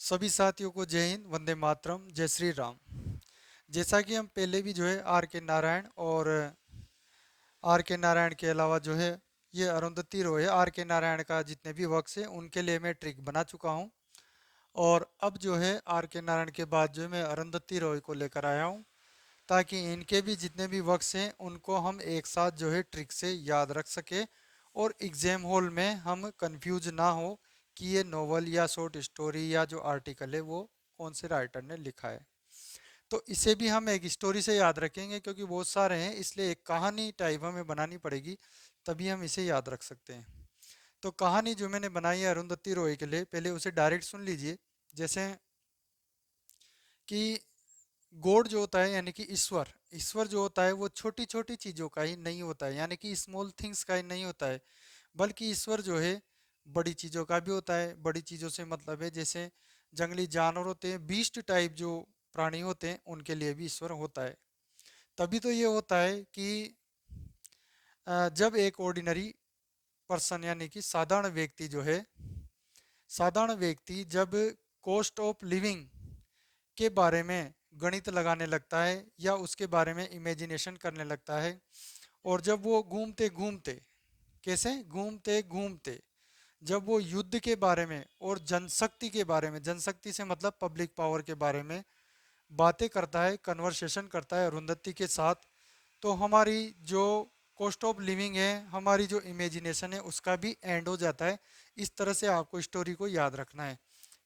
सभी साथियों को जय हिंद, वंदे मातरम, जय श्री राम। जैसा कि हम पहले भी जो है आर के नारायण और आर के नारायण के अलावा जो है ये अरुंधति रॉय है, आर के नारायण का जितने भी वर्क्स है उनके लिए मैं ट्रिक बना चुका हूँ। और अब जो है आर के नारायण के बाद जो है मैं अरुंधति रॉय को लेकर आया हूँ, ताकि इनके भी जितने भी वर्क्स हैं उनको हम एक साथ जो है ट्रिक से याद रख सके और एग्जाम हॉल में हम कंफ्यूज ना हो कि ये नोवेल या शॉर्ट स्टोरी या जो आर्टिकल है वो कौन से राइटर ने लिखा है। तो इसे भी हम एक स्टोरी से याद रखेंगे, क्योंकि बहुत सारे हैं इसलिए एक कहानी टाइप हमें बनानी पड़ेगी, तभी हम इसे याद रख सकते हैं। तो कहानी जो मैंने बनाई है अरुंधति रॉय के लिए, पहले उसे डायरेक्ट सुन लीजिए। जैसे कि गॉड जो होता है यानी कि ईश्वर, ईश्वर जो होता है वो छोटी छोटी चीज़ों का ही नहीं होता है, यानी कि स्मॉल थिंग्स का ही नहीं होता है, बल्कि ईश्वर जो है बड़ी चीज़ों का भी होता है। बड़ी चीज़ों से मतलब है जैसे जंगली जानवर होते हैं, बीस्ट टाइप जो प्राणी होते हैं उनके लिए भी ईश्वर होता है। तभी तो ये होता है कि जब एक ऑर्डिनरी पर्सन यानी कि साधारण व्यक्ति जो है, साधारण व्यक्ति जब कॉस्ट ऑफ लिविंग के बारे में गणित लगाने लगता है या उसके बारे में इमेजिनेशन करने लगता है, और जब वो घूमते घूमते, कैसे घूमते घूमते, जब वो युद्ध के बारे में और जनशक्ति के बारे में, जनशक्ति से मतलब पब्लिक पावर के बारे में बातें करता है, कन्वर्सेशन करता है अरुंधति के साथ, तो हमारी जो कॉस्ट ऑफ लिविंग है, हमारी जो इमेजिनेशन है उसका भी एंड हो जाता है। इस तरह से आपको स्टोरी को याद रखना है।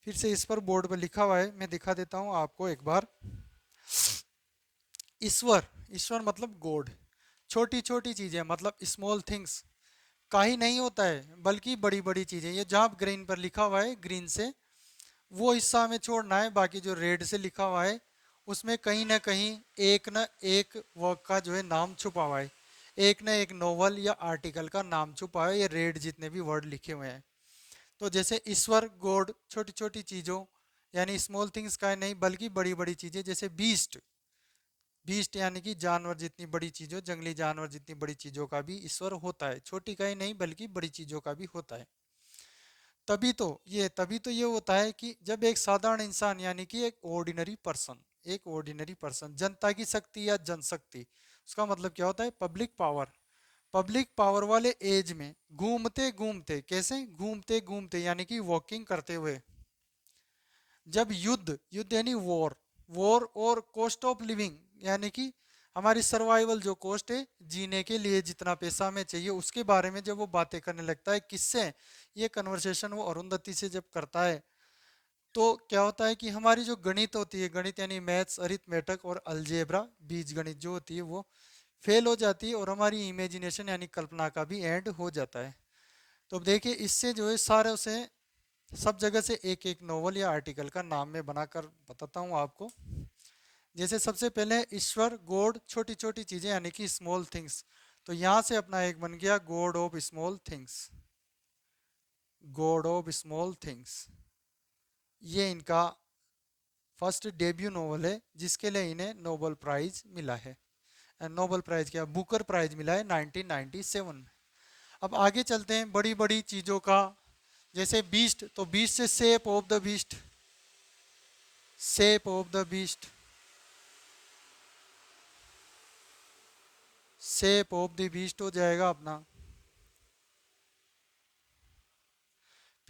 फिर से इस पर बोर्ड पर लिखा हुआ है, मैं दिखा देता हूँ आपको एक बार। ईश्वर, ईश्वर मतलब गॉड, छोटी छोटी चीजें मतलब स्मॉल थिंग्स का ही नहीं होता है, बल्कि बड़ी बड़ी चीजें। ये जहाँ ग्रीन पर लिखा हुआ है, ग्रीन से वो हिस्सा हमें छोड़ना है, बाकी जो रेड से लिखा हुआ है उसमें कहीं ना कहीं एक न एक वर्क का जो है नाम छुपा हुआ है, एक न एक नोवेल या आर्टिकल का नाम छुपा हुआ है, ये रेड जितने भी वर्ड लिखे हुए हैं। तो जैसे ईश्वर गॉड छोटी छोटी चीज़ों यानी स्मॉल थिंग्स का नहीं बल्कि बड़ी बड़ी चीज़ें, जैसे बीस्ट, बीस्ट यानी कि जानवर जितनी बड़ी चीज़ों, जंगली जानवर जितनी बड़ी चीज़ों का भी ईश्वर होता है, छोटी का ही नहीं बल्कि बड़ी चीज़ों का भी होता है। तभी तो ये होता है कि जब एक साधारण इंसान यानी कि एक ऑर्डिनरी पर्सन, एक ऑर्डिनरी पर्सन जनता की शक्ति या जनशक्ति, उसका मतलब क्या होता है पब्लिक पावर, पब्लिक पावर वाले एज में घूमते घूमते, कैसे घूमते घूमते यानी कि वॉकिंग करते हुए, जब युद्ध, युद्ध यानी वॉर, वॉर और कॉस्ट ऑफ लिविंग यानी कि हमारी सर्वाइवल जो कॉस्ट है, जीने के लिए जितना पैसा हमें चाहिए उसके बारे में जब वो बातें करने लगता है, किससे, ये कन्वर्सेशन वो अरुंधति से जब करता है, तो क्या होता है कि हमारी जो गणित होती है, गणित यानी मैथ्स, अरिथमेटिक और अलजेब्रा, बीज गणित जो होती है वो फेल हो जाती है, और हमारी इमेजिनेशन यानी कल्पना का भी एंड हो जाता है। तो अब देखिए इससे जो है सारे उसे सब जगह से एक एक नोवेल या आर्टिकल का नाम मैं बनाकर बताता हूँ आपको। जैसे सबसे पहले ईश्वर गॉड छोटी छोटी चीजें यानी कि स्मॉल थिंग्स, तो यहाँ से अपना एक बन गया God of small things, God of small things. ये इनका फर्स्ट डेब्यू नोवेल है जिसके लिए इन्हें नोबेल प्राइज मिला है। नोबेल प्राइज क्या, बुकर प्राइज मिला है 1997 में। अब आगे चलते हैं बड़ी बड़ी चीजों का। जैसे बीस्ट, तो बीस्ट से shape of the beast, shape of the beast, shape of the beast हो जाएगा अपना।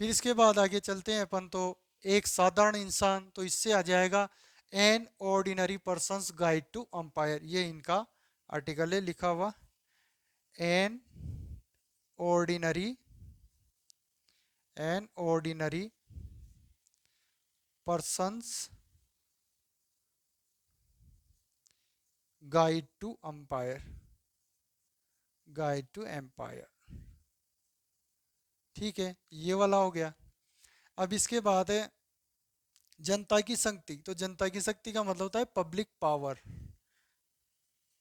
फिर इसके बाद आगे चलते हैं अपन, तो एक साधारण इंसान, तो इससे आ जाएगा an ordinary person's guide to empire, ये इनका आर्टिकल है लिखा हुआ। An ordinary, an ordinary person's guide to empire, guide to empire. ठीक है, ये वाला हो गया। अब इसके बाद है जनता की शक्ति, तो जनता की शक्ति का मतलब होता है पब्लिक पावर,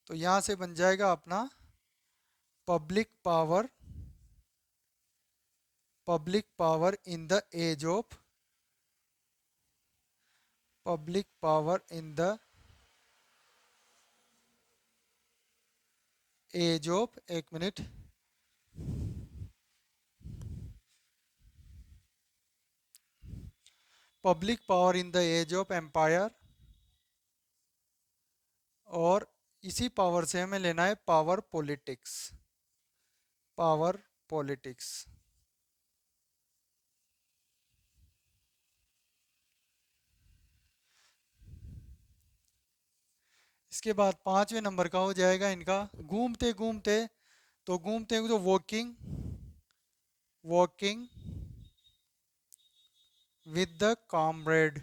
तो यहां से बन जाएगा अपना public power, public power in the age of, public power in the age of, एक minute, public power in the age of empire, और इसी पावर से हमें लेना है पावर पॉलिटिक्स, पावर पॉलिटिक्स। इसके बाद पांचवें नंबर का हो जाएगा इनका घूमते घूमते, तो घूमते तो walking, walking with the comrade,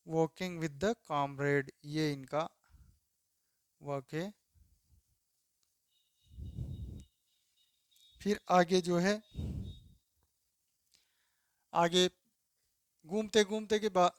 walking with the comrade, ये इनका वर्क है। फिर आगे जो है, आगे घूमते घूमते के बाद